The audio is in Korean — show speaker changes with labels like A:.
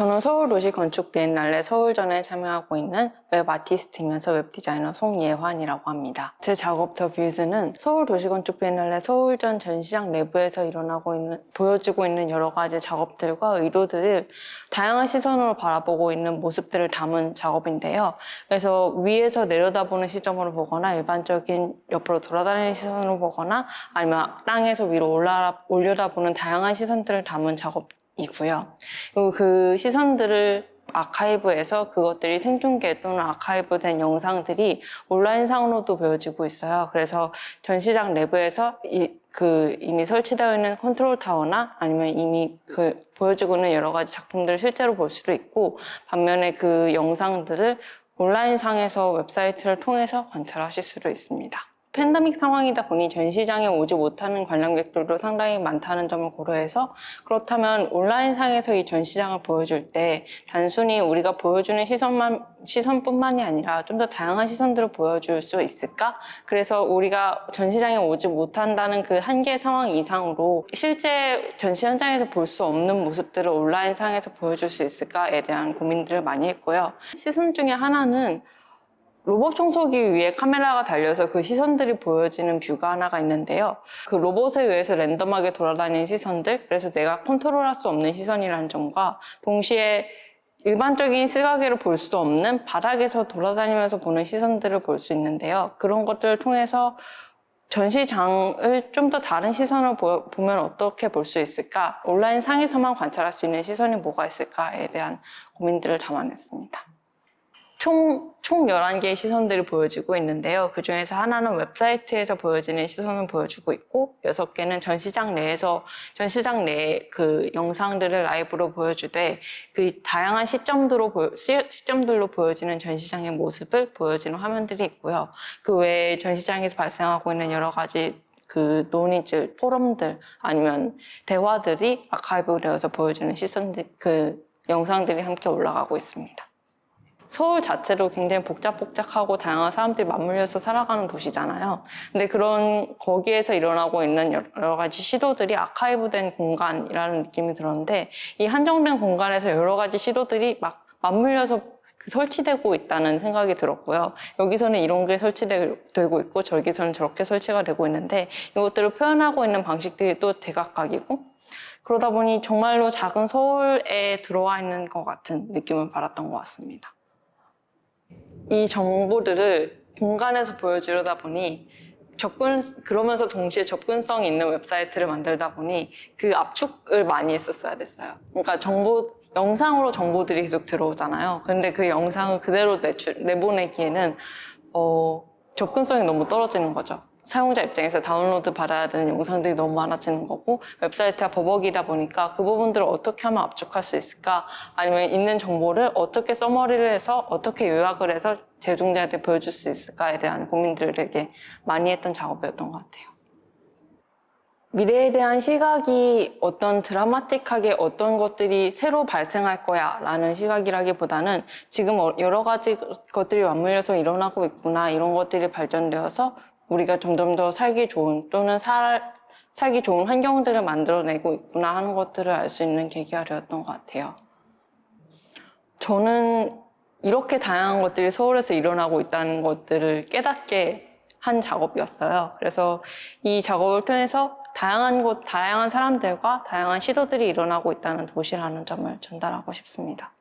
A: 저는 서울도시건축 비엔날레 서울전에 참여하고 있는 웹 아티스트이면서 웹 디자이너 송예환이라고 합니다. 제 작업 더 뷰즈는 서울도시건축 비엔날레 서울전 전시장 내부에서 보여지고 있는 여러 가지 작업들과 의도들을 다양한 시선으로 바라보고 있는 모습들을 담은 작업인데요. 그래서 위에서 내려다보는 시점으로 보거나 일반적인 옆으로 돌아다니는 시선으로 보거나 아니면 땅에서 위로 올려다보는 다양한 시선들을 담은 작업이고요. 그리고 그 시선들을 아카이브에서 그것들이 생중계 또는 아카이브된 영상들이 온라인상으로도 보여지고 있어요. 그래서 전시장 내부에서 이미 설치되어 있는 컨트롤 타워나 아니면 이미 보여지고 있는 여러 가지 작품들을 실제로 볼 수도 있고, 반면에 그 영상들을 온라인상에서 웹사이트를 통해서 관찰하실 수도 있습니다. 팬데믹 상황이다 보니 전시장에 오지 못하는 관람객들도 상당히 많다는 점을 고려해서, 그렇다면 온라인상에서 이 전시장을 보여줄 때 단순히 우리가 보여주는 시선뿐만이 아니라 좀 더 다양한 시선들을 보여줄 수 있을까? 그래서 우리가 전시장에 오지 못한다는 그 한계 상황 이상으로 실제 전시 현장에서 볼 수 없는 모습들을 온라인상에서 보여줄 수 있을까에 대한 고민들을 많이 했고요. 시선 중에 하나는 로봇 청소기 위에 카메라가 달려서 그 시선들이 보여지는 뷰가 하나가 있는데요. 그 로봇에 의해서 랜덤하게 돌아다니는 시선들, 그래서 내가 컨트롤할 수 없는 시선이라는 점과 동시에 일반적인 시각으로 볼 수 없는 바닥에서 돌아다니면서 보는 시선들을 볼 수 있는데요. 그런 것들을 통해서 전시장을 좀 더 다른 시선으로 보면 어떻게 볼 수 있을까? 온라인 상에서만 관찰할 수 있는 시선이 뭐가 있을까에 대한 고민들을 담아냈습니다. 총 11개의 시선들이 보여지고 있는데요. 그 중에서 하나는 웹사이트에서 보여지는 시선을 보여주고 있고, 6개는 전시장 내의 그 영상들을 라이브로 보여주되, 그 다양한 시점들로 보여지는 전시장의 모습을 보여지는 화면들이 있고요. 그 외에 전시장에서 발생하고 있는 여러 가지 그 논의들, 포럼들, 아니면 대화들이 아카이브 되어서 보여지는 그 영상들이 함께 올라가고 있습니다. 서울 자체로 굉장히 복잡하고 다양한 사람들이 맞물려서 살아가는 도시잖아요. 근데 거기에서 일어나고 있는 여러 가지 시도들이 아카이브된 공간이라는 느낌이 들었는데, 이 한정된 공간에서 여러 가지 시도들이 막 맞물려서 설치되고 있다는 생각이 들었고요. 여기서는 이런 게 설치되고 있고 저기서는 저렇게 설치가 되고 있는데, 이것들을 표현하고 있는 방식들이 또 제각각이고, 그러다 보니 정말로 작은 서울에 들어와 있는 것 같은 느낌을 받았던 것 같습니다. 이 정보들을 공간에서 보여주려다 보니 그러면서 동시에 접근성 있는 웹사이트를 만들다 보니 그 압축을 많이 했었어야 됐어요. 그러니까 영상으로 정보들이 계속 들어오잖아요. 근데 그 영상을 그대로 내보내기에는 접근성이 너무 떨어지는 거죠. 사용자 입장에서 다운로드 받아야 되는 영상들이 너무 많아지는 거고, 웹사이트가 버벅이다 보니까 그 부분들을 어떻게 하면 압축할 수 있을까, 아니면 있는 정보를 어떻게 서머리를 해서 어떻게 요약을 해서 대중들한테 보여줄 수 있을까에 대한 고민들을 되게 많이 했던 작업이었던 것 같아요. 미래에 대한 시각이 어떤 드라마틱하게 어떤 것들이 새로 발생할 거야 라는 시각이라기보다는 지금 여러 가지 것들이 맞물려서 일어나고 있구나, 이런 것들이 발전되어서 우리가 점점 더 살기 좋은 또는 살기 좋은 환경들을 만들어내고 있구나 하는 것들을 알 수 있는 계기가 되었던 것 같아요. 저는 이렇게 다양한 것들이 서울에서 일어나고 있다는 것들을 깨닫게 한 작업이었어요. 그래서 이 작업을 통해서 다양한 사람들과 다양한 시도들이 일어나고 있다는 도시라는 점을 전달하고 싶습니다.